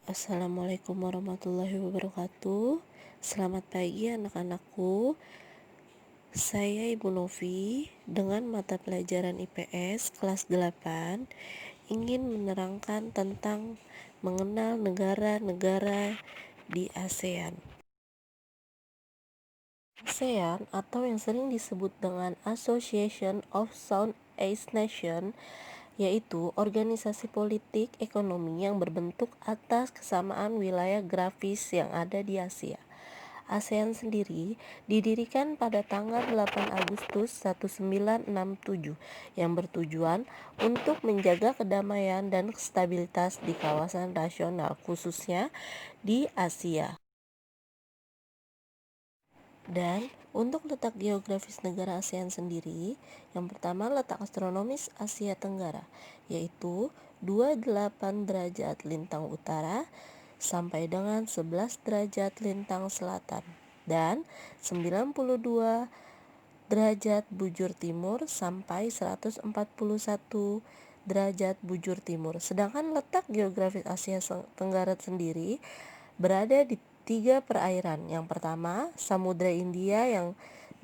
Assalamualaikum warahmatullahi wabarakatuh. Selamat pagi anak-anakku. Saya Ibu Novi dengan mata pelajaran IPS kelas 8 ingin menerangkan tentang mengenal negara-negara di ASEAN. ASEAN atau yang sering disebut dengan Association of Southeast Nations yaitu organisasi politik ekonomi yang berbentuk atas kesamaan wilayah grafis yang ada di Asia. ASEAN sendiri didirikan pada tanggal 8 Agustus 1967 yang bertujuan untuk menjaga kedamaian dan stabilitas di kawasan regional khususnya di Asia. Dan untuk letak geografis negara ASEAN sendiri, yang pertama letak astronomis Asia Tenggara, yaitu 28 derajat lintang utara sampai dengan 11 derajat lintang selatan dan 92 derajat bujur timur sampai 141 derajat bujur timur. Sedangkan letak geografis Asia Tenggara sendiri berada di 3 perairan. Yang pertama, Samudra India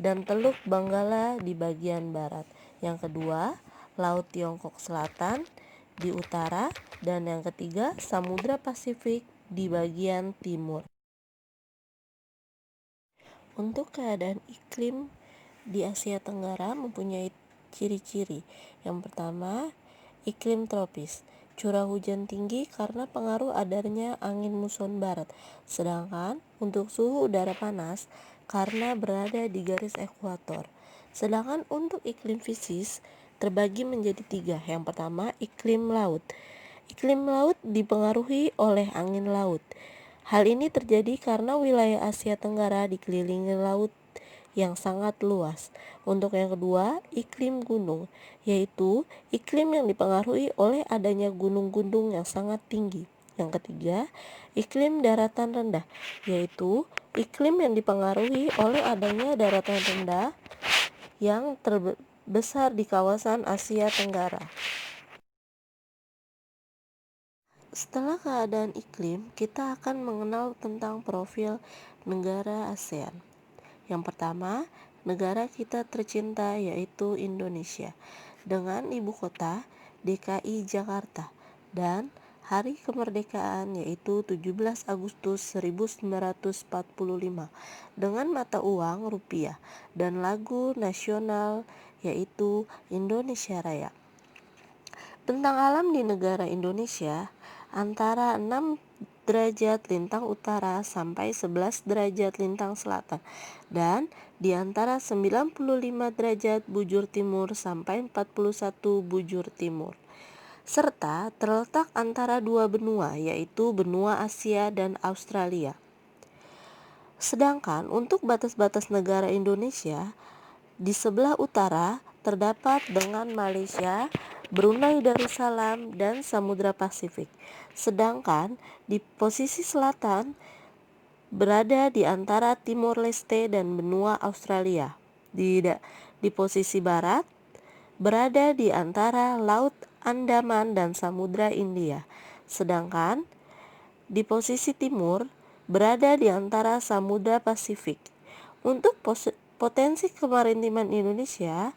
dan Teluk Benggala di bagian barat. Yang kedua, Laut Tiongkok Selatan di utara, dan yang ketiga, Samudra Pasifik di bagian timur. Untuk keadaan iklim di Asia Tenggara mempunyai ciri-ciri. Yang pertama, iklim tropis. Curah hujan tinggi karena pengaruh adanya angin muson barat. Sedangkan untuk suhu udara panas karena berada di garis ekuator. Sedangkan untuk iklim fisis terbagi menjadi 3. Yang pertama, iklim laut. Iklim laut dipengaruhi oleh angin laut. Hal ini terjadi karena wilayah Asia Tenggara dikelilingi laut yang sangat luas. Untuk yang kedua, iklim gunung, yaitu iklim yang dipengaruhi oleh adanya gunung-gunung yang sangat tinggi. Yang ketiga, iklim daratan rendah, yaitu iklim yang dipengaruhi oleh adanya daratan rendah yang terbesar di kawasan Asia Tenggara. Setelah keadaan iklim, kita akan mengenal tentang profil negara ASEAN. Yang pertama, negara kita tercinta yaitu Indonesia dengan ibu kota DKI Jakarta dan hari kemerdekaan yaitu 17 Agustus 1945 dengan mata uang rupiah dan lagu nasional yaitu Indonesia Raya. Tentang alam di negara Indonesia, antara 6 derajat lintang utara sampai 11 derajat lintang selatan dan di antara 95 derajat bujur timur sampai 41 bujur timur, serta terletak antara dua benua yaitu benua Asia dan Australia. Sedangkan untuk batas-batas negara Indonesia, di sebelah utara terdapat dengan Malaysia, Brunei Darussalam, dan Samudra Pasifik. Sedangkan di posisi selatan berada di antara Timor Leste dan benua Australia. Di posisi barat berada di antara Laut Andaman dan Samudra India. Sedangkan di posisi timur berada di antara Samudra Pasifik. Untuk potensi kemaritiman Indonesia,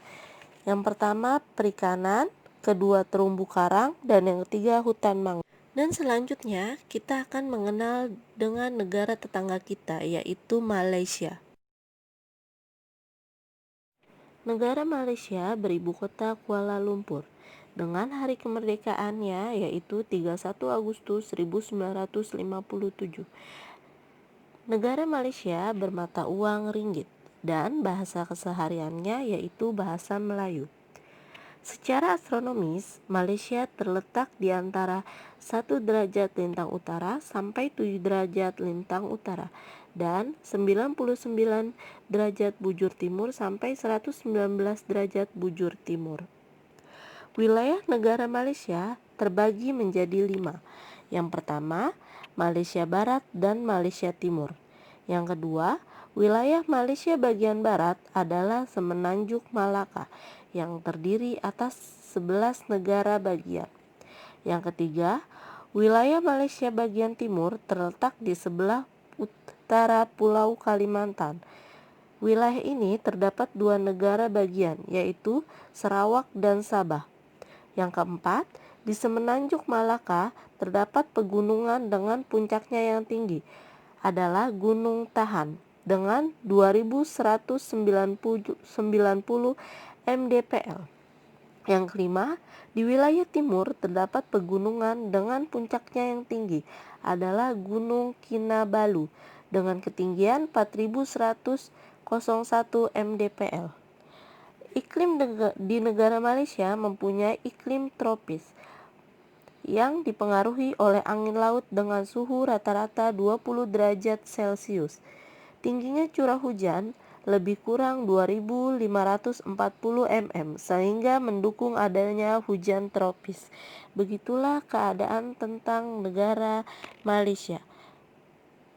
yang pertama perikanan, kedua terumbu karang, dan yang ketiga hutan mangrove. Dan selanjutnya kita akan mengenal dengan negara tetangga kita yaitu Malaysia. Negara Malaysia beribu kota Kuala Lumpur dengan hari kemerdekaannya yaitu 31 Agustus 1957. Negara Malaysia bermata uang ringgit dan bahasa kesehariannya yaitu bahasa Melayu. Secara astronomis, Malaysia terletak di antara 1 derajat lintang utara sampai 7 derajat lintang utara dan 99 derajat bujur timur sampai 119 derajat bujur timur. Wilayah negara Malaysia terbagi menjadi 5. Yang pertama, Malaysia Barat dan Malaysia Timur. Yang kedua, wilayah Malaysia bagian barat adalah Semenanjung Malaka yang terdiri atas 11 negara bagian. Yang ketiga, Wilayah Malaysia bagian timur terletak di sebelah utara Pulau Kalimantan. Wilayah ini terdapat 2 negara bagian, yaitu Sarawak dan Sabah. Yang keempat, di Semenanjung Malaka terdapat pegunungan dengan puncaknya yang tinggi adalah Gunung Tahan dengan 2190 mdpl. Yang kelima, di wilayah timur terdapat pegunungan dengan puncaknya yang tinggi adalah Gunung Kinabalu dengan ketinggian 4101 mdpl. Iklim di negara Malaysia mempunyai iklim tropis yang dipengaruhi oleh angin laut dengan suhu rata-rata 20 derajat Celcius. Tingginya curah hujan lebih kurang 2.540 mm sehingga mendukung adanya hujan tropis. Begitulah keadaan tentang negara Malaysia.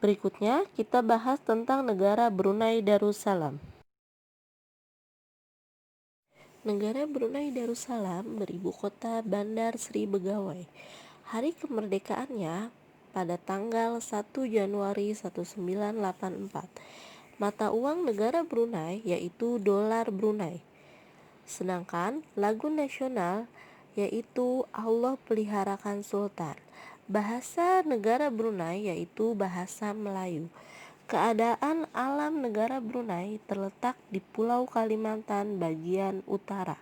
Berikutnya kita bahas tentang negara Brunei Darussalam. Negara Brunei Darussalam beribu kota Bandar Sri Begawan. Hari kemerdekaannya pada tanggal 1 Januari 1984. Mata uang negara Brunei yaitu dolar Brunei. Sedangkan lagu nasional yaitu Allah Peliharakan Sultan. Bahasa negara Brunei yaitu bahasa Melayu. Keadaan alam negara Brunei terletak di Pulau Kalimantan bagian utara.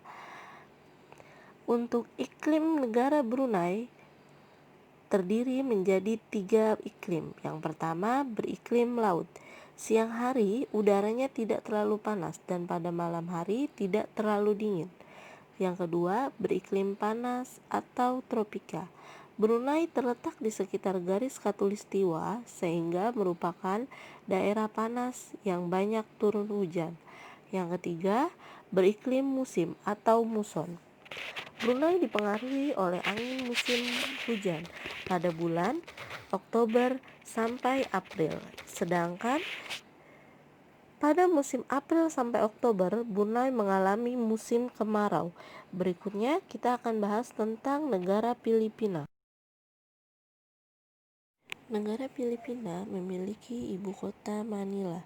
Untuk iklim negara Brunei terdiri menjadi 3 iklim. Yang pertama beriklim laut. Siang hari udaranya tidak terlalu panas dan pada malam hari tidak terlalu dingin. Yang kedua beriklim panas atau tropika. Brunei terletak di sekitar garis khatulistiwa sehingga merupakan daerah panas yang banyak turun hujan. Yang ketiga beriklim musim atau muson. Brunei dipengaruhi oleh angin musim hujan pada bulan Oktober sampai April. Sedangkan pada musim April sampai Oktober, Brunei mengalami musim kemarau. Berikutnya kita akan bahas tentang negara Filipina. Negara Filipina memiliki ibu kota Manila.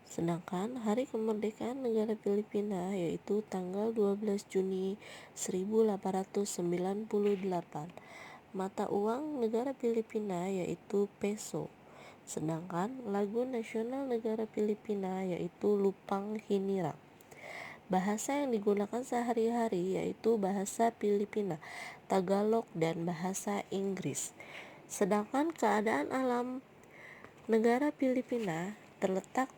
Sedangkan hari kemerdekaan negara Filipina yaitu tanggal 12 Juni 1898. Mata uang negara Filipina yaitu peso. Sedangkan lagu nasional negara Filipina yaitu Lupang Hinirang. Bahasa yang digunakan sehari-hari yaitu bahasa Filipina, Tagalog, dan bahasa Inggris. Sedangkan keadaan alam negara Filipina terletak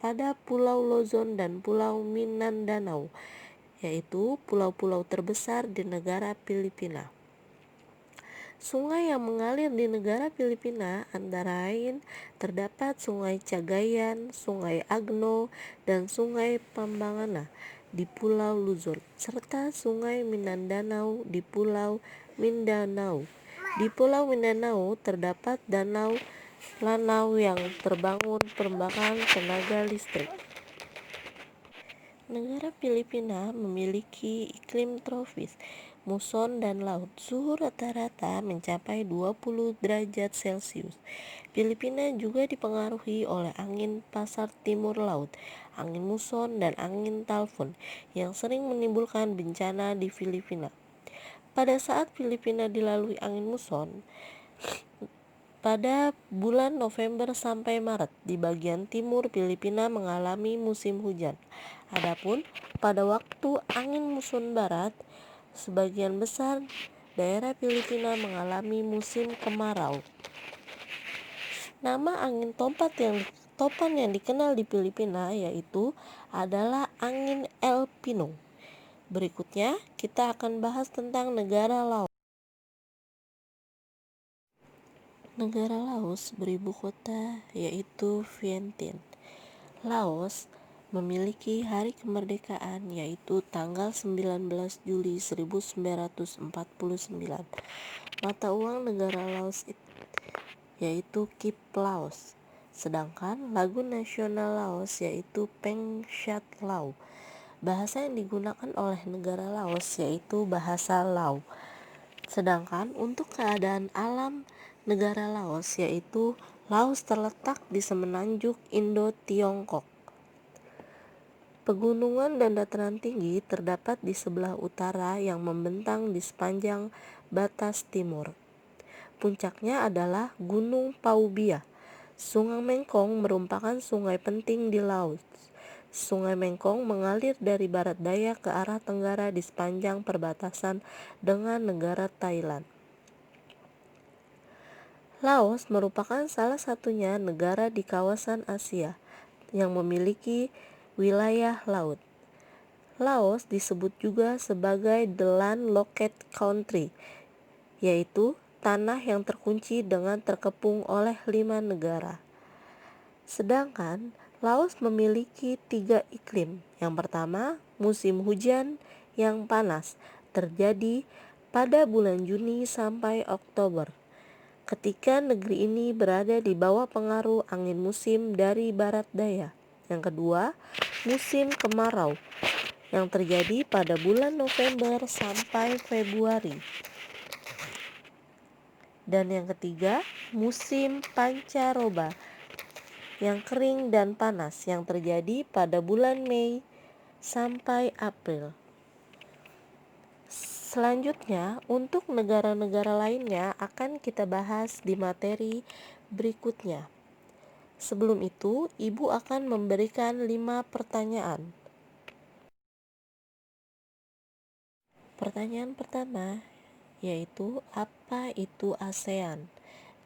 pada Pulau Luzon dan Pulau Mindanao, yaitu pulau-pulau terbesar di negara Filipina. Sungai yang mengalir di negara Filipina antara lain terdapat Sungai Cagayan, Sungai Agno, dan Sungai Pambangana di Pulau Luzon, serta Sungai Mindanao di Pulau Mindanao. Di Pulau Mindanao terdapat danau Lanao yang terbangun perkembangan tenaga listrik. Negara Filipina memiliki iklim tropis, muson dan laut. Suhu rata-rata mencapai 20 derajat Celcius. Filipina juga dipengaruhi oleh angin pasar timur laut, angin muson, dan angin talfun yang sering menimbulkan bencana di Filipina. Pada saat Filipina dilalui angin muson, pada bulan November sampai Maret, di bagian timur Filipina mengalami musim hujan. Adapun pada waktu angin muson barat, sebagian besar daerah Filipina mengalami musim kemarau. Nama angin topan yang dikenal di Filipina yaitu adalah angin El Pino. Berikutnya kita akan bahas tentang negara Laos. Negara Laos beribu kota yaitu Vientiane. Laos memiliki hari kemerdekaan yaitu tanggal 19 Juli 1949. Mata uang negara Laos yaitu Kip Laos. Sedangkan lagu nasional Laos yaitu Peng Shat Lao. Bahasa yang digunakan oleh negara Laos yaitu bahasa Lao. Sedangkan untuk keadaan alam negara Laos, yaitu Laos terletak di semenanjung Indo-Tiongkok. Pegunungan dan dataran tinggi terdapat di sebelah utara yang membentang di sepanjang batas timur. Puncaknya adalah Gunung Paubia. Sungai Mekong merupakan sungai penting di Laos. Sungai Mekong mengalir dari barat daya ke arah tenggara di sepanjang perbatasan dengan negara Thailand. Laos merupakan salah satunya negara di kawasan Asia yang memiliki wilayah laut. Laos disebut juga sebagai the landlocked country, yaitu tanah yang terkunci dengan terkepung oleh 5 negara. Sedangkan Laos memiliki 3 iklim. Yang pertama, musim hujan yang panas, terjadi pada bulan Juni sampai Oktober, ketika negeri ini berada di bawah pengaruh angin musim dari barat daya. Yang kedua, musim kemarau yang terjadi pada bulan November sampai Februari. Dan yang ketiga, musim pancaroba yang kering dan panas yang terjadi pada bulan Mei sampai April. Selanjutnya, untuk negara-negara lainnya akan kita bahas di materi berikutnya. Sebelum itu, Ibu akan memberikan 5 pertanyaan. Pertanyaan pertama yaitu apa itu ASEAN?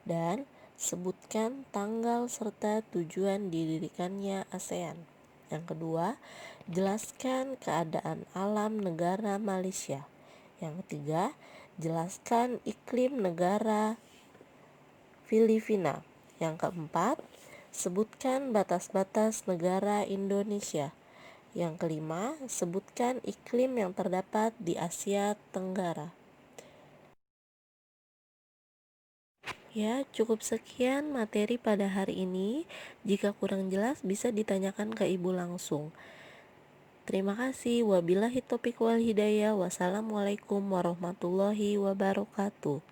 Dan sebutkan tanggal serta tujuan didirikannya ASEAN. Yang kedua, jelaskan keadaan alam negara Malaysia. Yang ketiga, jelaskan iklim negara Filipina. Yang keempat, sebutkan batas-batas negara Indonesia. Yang kelima, sebutkan iklim yang terdapat di Asia Tenggara. Ya, cukup sekian materi pada hari ini. Jika kurang jelas bisa ditanyakan ke Ibu langsung. Terima kasih. Wabillahi taufiq wal hidayah. Wassalamualaikum warahmatullahi wabarakatuh.